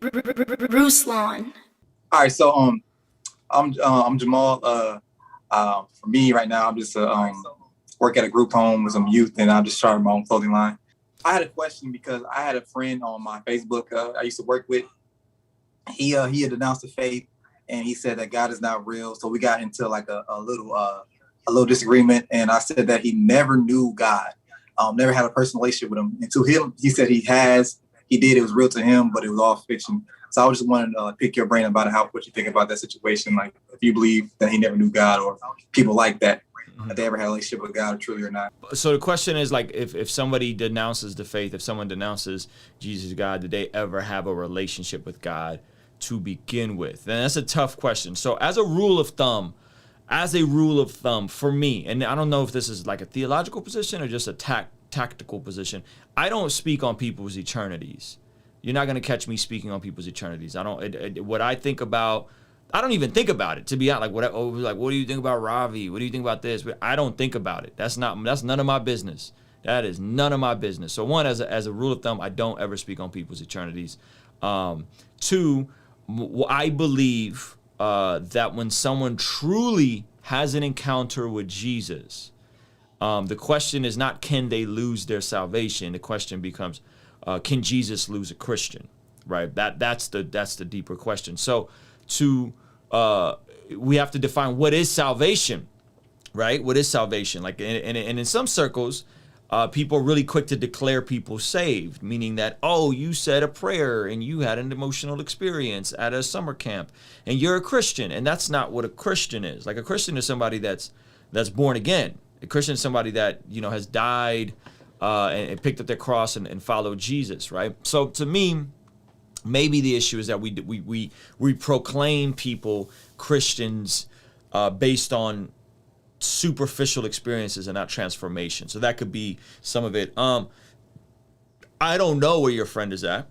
Ruslan. All right, so I'm Jamal. For me right now, I'm just work at a group home with some youth, and I'm just starting my own clothing line. I had a question because I had a friend on my Facebook I used to work with. He had denounced the faith, and he said that God is not real. So we got into like a little disagreement, and I said that he never knew God, never had a personal relationship with him. And to him, he said he did. It was real to him, but it was all fiction. So I just wanted to pick your brain about what you think about that situation. Like, if you believe that he never knew God, or people like that, that they ever had a relationship with God, truly or not. So the question is, like, if somebody denounces the faith, if someone denounces Jesus God, did they ever have a relationship with God to begin with? And that's a tough question. So as a rule of thumb, for me, and I don't know if this is like a theological position or just a tactical position, I don't speak on people's eternities. You're not going to catch me speaking on people's eternities. What I think about, I don't even think about it, to be honest. What do you think about Ravi? What do you think about this? I don't think about it. That's none of my business. That is none of my business. So one, as a rule of thumb, I don't ever speak on people's eternities. Two, I believe that when someone truly has an encounter with Jesus, the question is not, can they lose their salvation? The question becomes, can Jesus lose a Christian? Right? That's the deeper question. So we have to define what is salvation, right? What is salvation? Like, and in some circles, people are really quick to declare people saved, meaning that, oh, you said a prayer and you had an emotional experience at a summer camp and you're a Christian. And that's not what a Christian is. Like, a Christian is somebody that's born again. A Christian is somebody that, has died and picked up their cross and followed Jesus, right? So to me, maybe the issue is that we proclaim people Christians based on superficial experiences and not transformation. So that could be some of it. I don't know where your friend is at.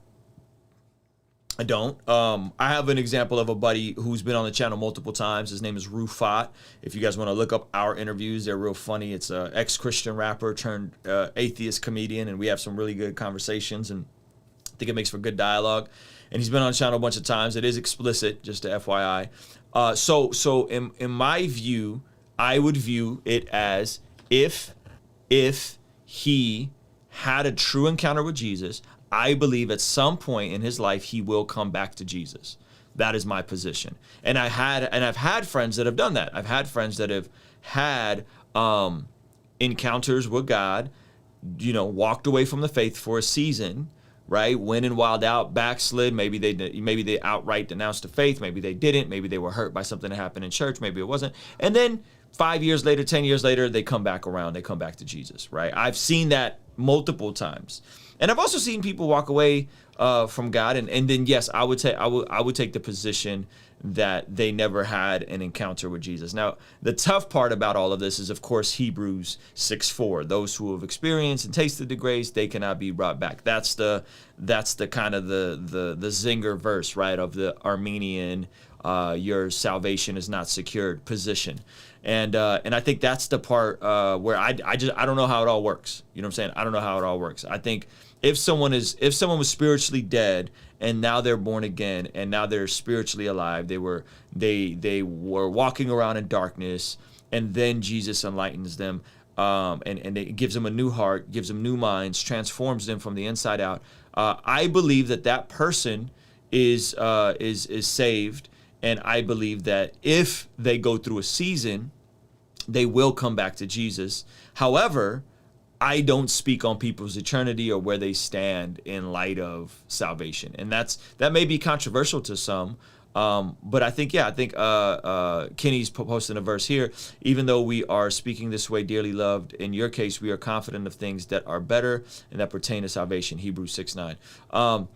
I don't. I have an example of a buddy who's been on the channel multiple times. His name is Rufat. If you guys want to look up our interviews, they're real funny. It's an ex-Christian rapper turned atheist comedian, and we have some really good conversations, and I think it makes for good dialogue. And he's been on the channel a bunch of times. It is explicit, just to FYI. So in my view, I would view it as if he had a true encounter with Jesus, I believe at some point in his life he will come back to Jesus. That is my position. And I've had friends that have done that. I've had friends that have had encounters with God, walked away from the faith for a season, right? Went and wild out, backslid. Maybe they outright denounced the faith. Maybe they didn't. Maybe they were hurt by something that happened in church. Maybe it wasn't. And then 5 years later, 10 years later, they come back around. They come back to Jesus, right? I've seen that multiple times. And I've also seen people walk away from God, and then yes, I would take the position that they never had an encounter with Jesus. Now, the tough part about all of this is, of course, Hebrews 6:4. Those who have experienced and tasted the grace, they cannot be brought back. That's the kind of the zinger verse, right, of the Armenian your salvation is not secured position. And I think that's the part where I don't know how it all works. You know what I'm saying? I don't know how it all works. I think if someone was spiritually dead and now they're born again and now they're spiritually alive, they were walking around in darkness, and then Jesus enlightens them, and it gives them a new heart, gives them new minds, transforms them from the inside out. I believe that person is saved. And I believe that if they go through a season, they will come back to Jesus. However, I don't speak on people's eternity or where they stand in light of salvation. And that may be controversial to some. But I think Kenny's posting a verse here. Even though we are speaking this way, dearly loved, in your case, we are confident of things that are better and that pertain to salvation. Hebrews 6:9.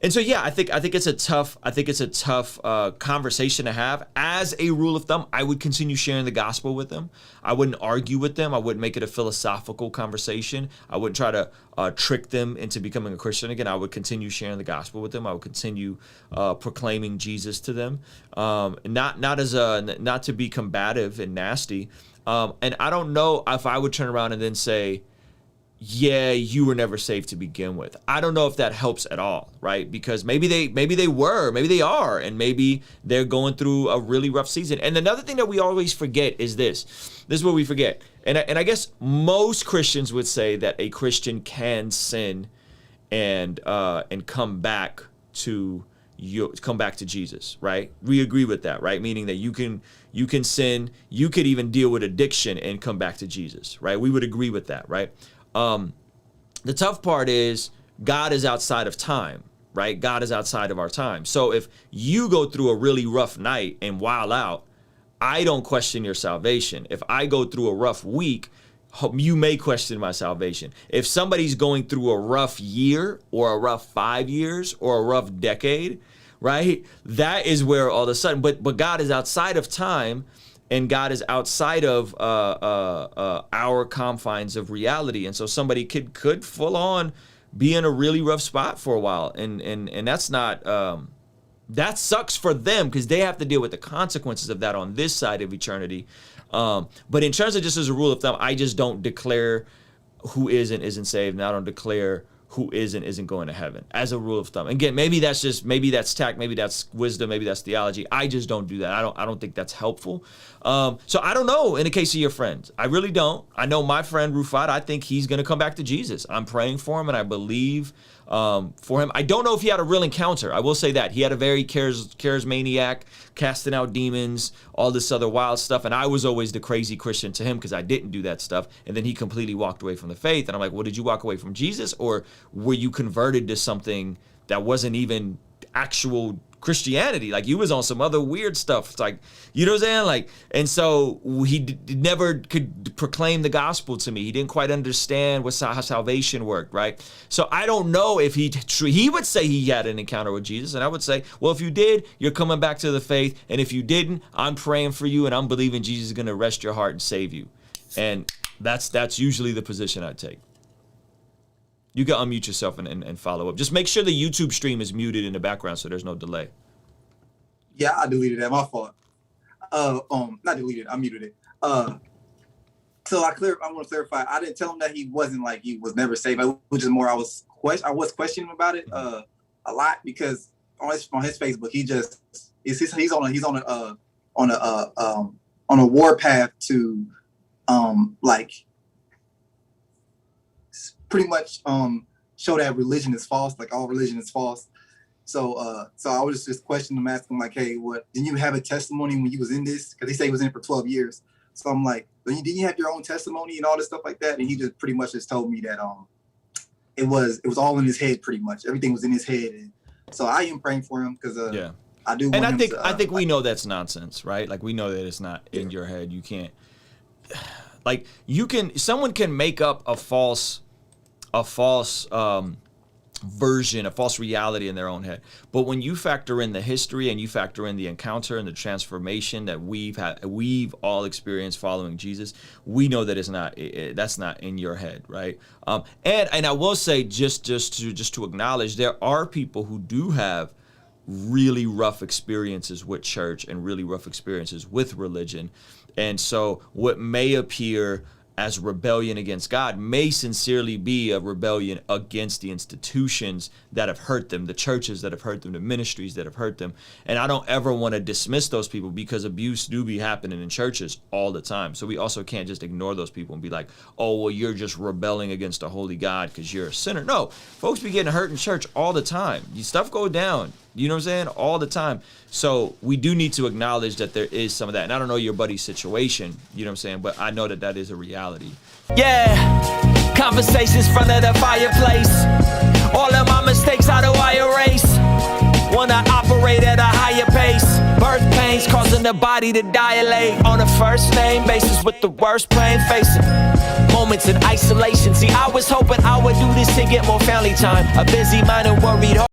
And so, yeah, I think it's a tough conversation to have. As a rule of thumb, I would continue sharing the gospel with them. I wouldn't argue with them. I wouldn't make it a philosophical conversation. I wouldn't try to trick them into becoming a Christian again. I would continue sharing the gospel with them. I would continue proclaiming Jesus to them, not to be combative and nasty. And I don't know if I would turn around and then say, yeah, you were never saved to begin with. I don't know if that helps at all, right? Because maybe they are, and maybe they're going through a really rough season. And another thing that we always forget is this. This is what we forget. And I guess most Christians would say that a Christian can sin and come back to Jesus, right? We agree with that, right? Meaning that you can sin, you could even deal with addiction and come back to Jesus, right? We would agree with that, right? The tough part is God is outside of time, right? God is outside of our time. So if you go through a really rough night and wild out, I don't question your salvation. If I go through a rough week, you may question my salvation. If somebody's going through a rough year or a rough 5 years or a rough decade, right? That is where all of a sudden, but God is outside of time, and God is outside of our confines of reality. And so somebody could full on be in a really rough spot for a while. And that's not, that sucks for them because they have to deal with the consequences of that on this side of eternity. But in terms of just as a rule of thumb, I just don't declare who is and isn't saved, and I don't declare who is and isn't going to heaven as a rule of thumb. Again, maybe that's tact, maybe that's wisdom, maybe that's theology. I just don't do that. I don't think that's helpful. So I don't know in the case of your friends. I really don't. I know my friend Rufat, I think he's going to come back to Jesus. I'm praying for him and I believe for him. I don't know if he had a real encounter. I will say that. He had a very charismaniac, casting out demons, all this other wild stuff. And I was always the crazy Christian to him because I didn't do that stuff. And then he completely walked away from the faith. And I'm like, well, did you walk away from Jesus, or were you converted to something that wasn't even actual Christianity? Like you was on some other weird stuff. It's like, you know what I'm saying? Like, and so he never could proclaim the gospel to me. He didn't quite understand how salvation worked, right? So I don't know if he would say he had an encounter with Jesus, and I would say, well, if you did, you're coming back to the faith, and if you didn't, I'm praying for you, and I'm believing Jesus is going to rest your heart and save you. And that's usually the position I take. You can unmute yourself and follow up. Just make sure the YouTube stream is muted in the background so there's no delay. Yeah, I deleted that. My fault. Not deleted. I muted it. So I want to clarify. I didn't tell him that he was never saved. I was just more. I was questioning him about it a lot because on his Facebook he's on a war path to pretty much show that religion is false, like all religion is false. So I was just questioning him, asking him like, hey, what, didn't you have a testimony when you was in this? Because he said he was in it for 12 years. So I'm like, didn't you have your own testimony and all this stuff like that? And he just pretty much just told me that it was all in his head pretty much. Everything was in his head. And so I am praying for him because I do. And I think we know that's nonsense, right? Like we know that it's not in your head. You can't, like someone can make up a false version, a false reality in their own head. But when you factor in the history and you factor in the encounter and the transformation that we've all experienced following Jesus, we know that that's not in your head, right? And I will say just to acknowledge, there are people who do have really rough experiences with church and really rough experiences with religion. And so what may appear as rebellion against God may sincerely be a rebellion against the institutions that have hurt them, the churches that have hurt them, the ministries that have hurt them. And I don't ever want to dismiss those people because abuse do be happening in churches all the time. So we also can't just ignore those people and be like, oh, well, you're just rebelling against a holy God because you're a sinner. No, folks be getting hurt in church all the time. Stuff go down. You know what I'm saying? All the time. So we do need to acknowledge that there is some of that. And I don't know your buddy's situation, you know what I'm saying? But I know that is a reality. Yeah, conversations front of the fireplace. All of my mistakes, how do I erase? Wanna operate at a higher pace. Birth pains causing the body to dilate. On a first name basis with the worst pain facing. Moments in isolation. See, I was hoping I would do this to get more family time. A busy mind and worried heart.